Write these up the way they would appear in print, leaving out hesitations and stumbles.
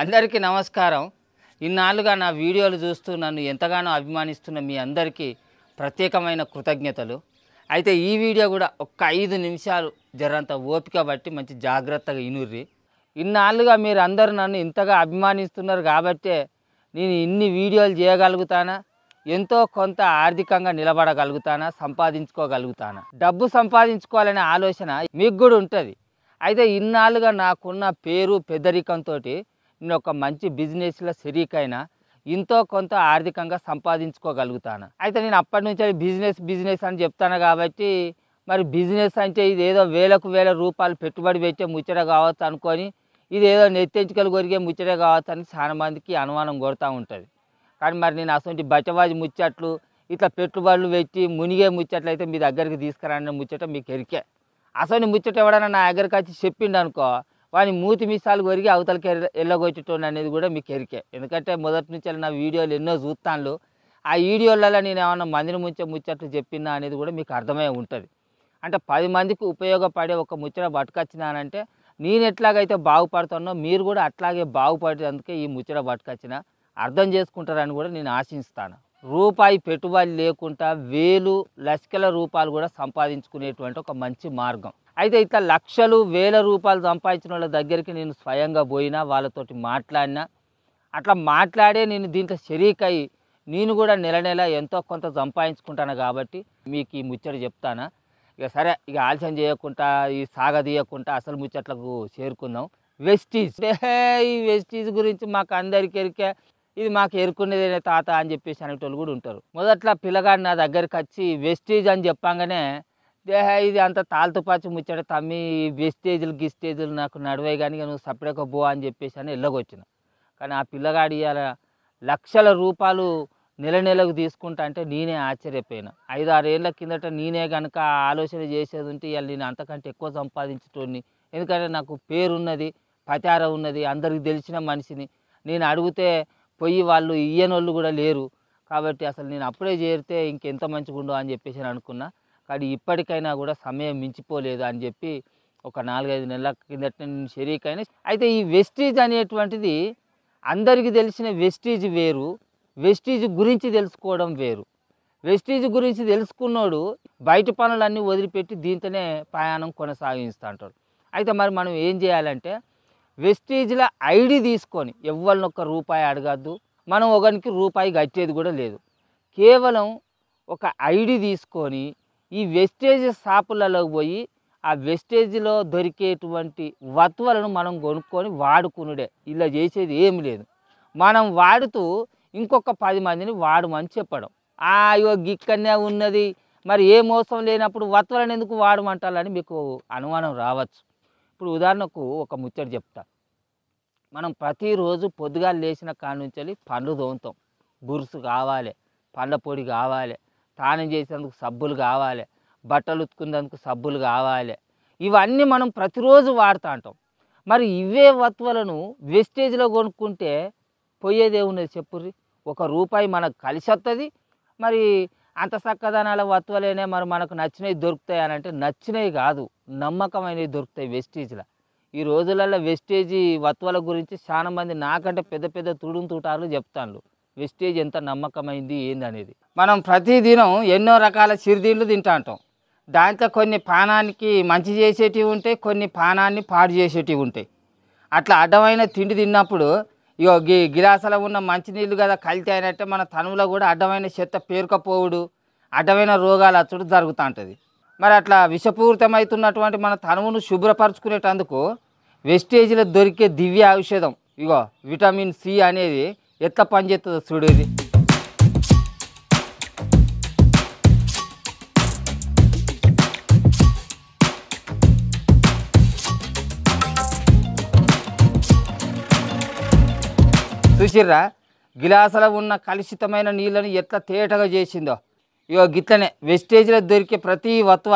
అందరికీ నమస్కారం. ఇన్నాళ్ళుగా నా వీడియోలు చూస్తూ నన్ను ఎంతగానో అభిమానిస్తున్న మీ అందరికీ ప్రత్యేకమైన కృతజ్ఞతలు. అయితే ఈ వీడియో కూడా ఒక్క 5 నిమిషాలు జరంత ఓపిక బట్టి మంచి జాగ్రత్తగా ఇనుర్రి. ఇన్నాళ్ళుగా మీరు అందరూ నన్ను ఇంతగా అభిమానిస్తున్నారు కాబట్టే నేను ఇన్ని వీడియోలు చేయగలుగుతానా, ఎంతో కొంత ఆర్థికంగా నిలబడగలుగుతానా, సంపాదించుకోగలుగుతానా. డబ్బు సంపాదించుకోవాలనే ఆలోచన మీకు కూడా ఉంటుంది. అయితే ఇన్నాళ్ళుగా నాకున్న పేరు పెద్దరికంతో నేను ఒక మంచి బిజినెస్లో షరీకైనా ఎంతో కొంత ఆర్థికంగా సంపాదించుకోగలుగుతాను. అయితే నేను అప్పటి నుంచి బిజినెస్ అని చెప్తాను కాబట్టి మరి బిజినెస్ అంటే ఇది ఏదో వేలకు వేల రూపాయలు పెట్టుబడి పెట్టే ముచ్చట కావచ్చు అనుకొని ఇది ఏదో నెత్తెంచుకలు కొరిగే ముచ్చట కావచ్చు అని చాలా మందికి అనుమానం కొడుతూ ఉంటుంది. కానీ మరి నేను అసలు బచ్చబాజీ ముచ్చట్లు ఇట్లా పెట్టుబడులు పెట్టి మునిగే ముచ్చట్లు అయితే మీ దగ్గరికి తీసుకురాన్న ముచ్చట మీకు ఎరికే. అసలు ముచ్చట ఎవడన్నా నా దగ్గరికి వచ్చి చెప్పిండు అనుకో, వాని మూతి మిసాలు కొరిగి అవతలకి ఎల్లగొట్టేటోని అనేది కూడా మీకు ఎరికే. ఎందుకంటే మొదటి నుంచి నా వీడియోలు ఎన్నో చూస్తాను. ఆ వీడియోలలో నేను ఏమన్నా మందిని ముచ్చట్లు చెప్పినా అనేది కూడా మీకు అర్థమై ఉంటుంది. అంటే 10 మందికి ఉపయోగపడే ఒక ముచ్చట పట్టుకొచ్చినానంటే నేను ఎట్లాగైతే బాగుపడుతానో మీరు కూడా అట్లాగే బాగుపడేందుకే ఈ ముచ్చట పట్టుకొచ్చిన అర్థం చేసుకుంటారని కూడా నేను ఆశిస్తాను. రూపాయి పెట్టుబడి లేకుండా వేలు లక్షల రూపాయలు కూడా సంపాదించుకునేటువంటి ఒక మంచి మార్గం. అయితే ఇట్లా లక్షలు వేల రూపాయలు సంపాదించిన వాళ్ళ దగ్గరికి నేను స్వయంగా పోయినా, వాళ్ళతోటి మాట్లాడినా, అట్లా మాట్లాడే నేను దీంట్లో షరీకై నేను కూడా నెల నెల ఎంతో కొంత సంపాదించుకుంటాను. కాబట్టి మీకు ఈ ముచ్చట చెప్తాను. ఇక సరే, ఇక ఆలస్యం చేయకుండా ఈ సాగదీయకుండా అసలు ముచ్చట్లకు చేరుకుందాం. వెస్టీజ్. ఈ వెస్టీజ్ గురించి మాకు అందరికీ ఎరికే, ఇది మాకు ఎరుకునేదే తాత అని చెప్పేసి అనేటోళ్ళు కూడా ఉంటారు. మొదట్లో పిల్లగాడు నా దగ్గరికి వచ్చి వెస్టీజ్ అని చెప్పంగానే ఇది అంత తాళతుపాచి ముచ్చట తమ్మి, వెస్టేజ్లు గిస్టేజ్లు నాకు నడివే కానీ నువ్వు సపరేట్గా పో అని చెప్పేసి అని వెళ్ళగొచ్చిన. కానీ ఆ పిల్లగాడు ఇవాళ లక్షల రూపాయలు నెల నెలకు తీసుకుంటా అంటే నేనే ఆశ్చర్యపోయినా. 5-6 ఏళ్ళ కిందట నేనే కనుక ఆలోచన చేసేది ఉంటే ఇవాళ నేను అంతకంటే ఎక్కువ సంపాదించేటోడిని. ఎందుకంటే నాకు పేరున్నది, పచార ఉన్నది, అందరికి తెలిసిన మనిషిని. నేను అడిగితే పోయి వాళ్ళు ఇయ్యనోళ్ళు కూడా లేరు. కాబట్టి అసలు నేను అప్పుడే చేరితే ఇంకెంత మంచిగా ఉండవు అని చెప్పేసి అనుకున్నా. కానీ ఇప్పటికైనా కూడా సమయం మించిపోలేదు అని చెప్పి ఒక 4-5 నెలల కిందట నేను షరీకైనా. అయితే ఈ వెస్టీజ్ అనేటువంటిది అందరికీ తెలిసిన వెస్టీజ్ వేరు, వెస్టీజ్ గురించి తెలుసుకోవడం వేరు. వెస్టీజ్ గురించి తెలుసుకున్నోడు బయట పనులన్నీ వదిలిపెట్టి దీంతోనే ప్రయాణం కొనసాగిస్తూ ఉంటాడు. అయితే మరి మనం ఏం చేయాలంటే వెస్టీజ్ల ఐడి తీసుకొని ఎవరినొక్క రూపాయి అడగద్దు, మనం ఒకరికి రూపాయి కట్టేది కూడా లేదు. కేవలం ఒక ఐడి తీసుకొని ఈ వెస్టేజ్ షాపులలో పోయి ఆ వెస్టేజ్లో దొరికేటువంటి వత్తువులను మనం కొనుక్కొని వాడుకునుడే. ఇలా చేసేది ఏమి లేదు. మనం వాడుతూ ఇంకొక 10 మందిని వాడమని చెప్పడం. అయ్యో గిక్కనే ఉన్నది, మరి ఏ మోసం లేనప్పుడు వత్తువులను ఎందుకు వాడమంటాలని మీకు అనుమానం రావచ్చు. ఇప్పుడు ఉదాహరణకు ఒక ముచ్చట చెప్తా. మనం ప్రతిరోజు పొద్దుగాలు లేచిన కాడ నుంచి పండ్లు తోముతాం. బురుసు కావాలి, పండ్ల పొడి కావాలి, స్నానం చేసేందుకు సబ్బులు కావాలి, బట్టలు ఉతుకునేందుకు సబ్బులు కావాలి. ఇవన్నీ మనం ప్రతిరోజు వాడుతూ ఉంటాం. మరి ఇవే వత్తువులను వెస్టేజ్లో కొనుక్కుంటే పోయేదే ఉన్నది చెప్పుర్రి. 1 రూపాయి మనకు కలిసి వస్తుంది. మరి అంత చక్కదనాల వత్తువులేనే మరి మనకు నచ్చినవి దొరుకుతాయి అని అంటే నచ్చినవి కాదు, నమ్మకమైనవి దొరుకుతాయి వెస్టేజ్లో. ఈ రోజులలో వెస్టేజీ వత్తువుల గురించి చాలా మంది నాకంటే పెద్ద పెద్ద తూటాలు చెప్తాను. వెస్టేజ్ ఎంత నమ్మకమైంది ఏందనేది. మనం ప్రతిదినం ఎన్నో రకాల చిరుతిండ్లు తింటా ఉంటాం. దాంట్లో కొన్ని పానానికి మంచి చేసేటివి ఉంటాయి, కొన్ని పానాన్ని పాడు చేసేటివి ఉంటాయి. అట్లా అడ్డమైన తిండి తిన్నప్పుడు ఇగో గిలాసలో ఉన్న మంచినీళ్ళు కదా కల్తీ అయినట్టే మన తనువులో కూడా అడ్డమైన చెత్త పేరుకపోవుడు, అడ్డమైన రోగాలు అచ్చుడు జరుగుతూ ఉంటుంది. మరి అట్లా విషపూరితమవుతున్నటువంటి మన తనువును శుభ్రపరచుకునేటందుకు వెస్టేజ్లో దొరికే దివ్య ఔషధం ఇగో విటమిన్ సి అనేది ఎట్లా పనిచేస్తుందో చూడేది. చూసిర్రా, గిలాసులో ఉన్న కలుషితమైన నీళ్ళని ఎట్లా తేటగా చేసిందో. ఇగో గిట్లనే వెస్టేజ్లో దొరికే ప్రతి వత్తువ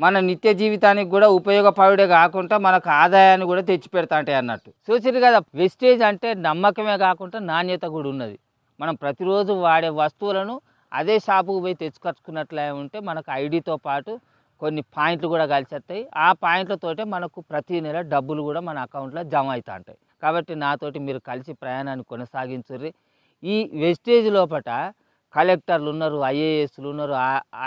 మన నిత్య జీవితానికి కూడా ఉపయోగపడే కాకుండా మనకు ఆదాయాన్ని కూడా తెచ్చిపెడతా ఉంటాయి అన్నట్టు. చూసిర్రు కదా, వెస్టేజ్ అంటే నమ్మకమే కాకుండా నాణ్యత కూడా ఉన్నది. మనం ప్రతిరోజు వాడే వస్తువులను అదే షాపుకు పోయి తెచ్చుకొచ్చుకున్నట్లే ఉంటే మనకు ఐడితో పాటు కొన్ని పాయింట్లు కూడా కలిసి వస్తాయి. ఆ పాయింట్లతోటే మనకు ప్రతి నెల డబ్బులు కూడా మన అకౌంట్లో జమ అవుతూ ఉంటాయి. కాబట్టి నాతోటి మీరు కలిసి ప్రయాణాన్ని కొనసాగించుర్రి. ఈ వెస్టేజ్ లోపట కలెక్టర్లు ఉన్నారు, ఐఏఎస్లు ఉన్నారు,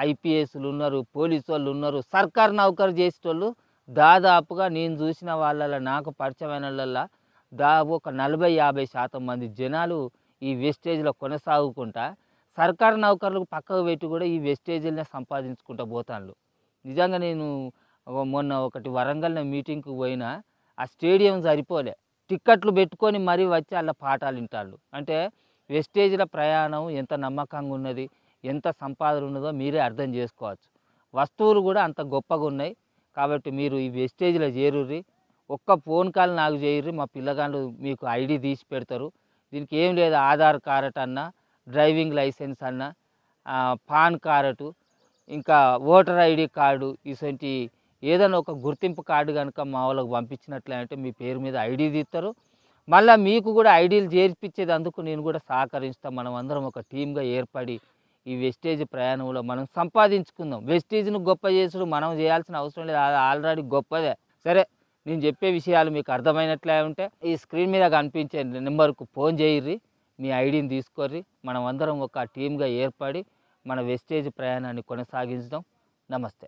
ఐపీఎస్లు ఉన్నారు, పోలీసు వాళ్ళు ఉన్నారు, సర్కారు నౌకరు చేసేటోళ్ళు దాదాపుగా నేను చూసిన వాళ్ళల్లో నాకు పరిచయమైన వాళ్ళల్లో దాదాపు ఒక 40-50% మంది జనాలు ఈ వెస్టేజ్లో కొనసాగుకుంటా సర్కారు నౌకర్లకు పక్కకు పెట్టి కూడా ఈ వెస్టేజ్లనే సంపాదించుకుంటూ పోతాండ్రు. నిజంగా నేను మొన్న ఒకటి వరంగల్ మీటింగ్కి పోయినా ఆ స్టేడియం సరిపోలే, టిక్కెట్లు పెట్టుకొని మరీ వచ్చి అలా పాఠాలు వింటాళ్ళు. అంటే వెస్టేజ్ల ప్రయాణం ఎంత నమ్మకంగా ఉన్నది, ఎంత సంపాదన ఉన్నదో మీరే అర్థం చేసుకోవచ్చు. వస్తువులు కూడా అంత గొప్పగా ఉన్నాయి. కాబట్టి మీరు ఈ వెస్టేజ్లో చేరుర్రి. ఒక్క ఫోన్ కాల్ నాకు చేయుర్రి, మా పిల్లగాళ్ళు మీకు ఐడి తీసి పెడతారు. దీనికి ఏం లేదు, ఆధార్ కార్డ్ అన్నా, డ్రైవింగ్ లైసెన్స్ అన్నా, పాన్ కార్డు, ఇంకా ఓటర్ ఐడి కార్డు, ఇటువంటి ఏదైనా ఒక గుర్తింపు కార్డు కనుక మా వాళ్ళకి పంపించినట్లయితే మీ పేరు మీద ఐడి తీస్తారు. మళ్ళీ మీకు కూడా ఐడీలు చేర్పించేది అందుకు నేను కూడా సహకరిస్తాం. మనం అందరం ఒక టీమ్గా ఏర్పడి ఈ వెస్టేజ్ ప్రయాణంలో మనం సంపాదించుకుందాం. వెస్టేజ్ను గొప్ప చేసుడు మనం చేయాల్సిన అవసరం లేదు, అది ఆల్రెడీ గొప్పదే. సరే, నేను చెప్పే విషయాలు మీకు అర్థమైనట్లే ఉంటే ఈ స్క్రీన్ మీద కనిపించే నెంబర్కు ఫోన్ చేయిర్రి, మీ ఐడిని తీసుకోర్రి. మనం అందరం ఒక టీమ్గా ఏర్పడి మన వెస్టేజ్ ప్రయాణాన్ని కొనసాగించుదాం. నమస్తే.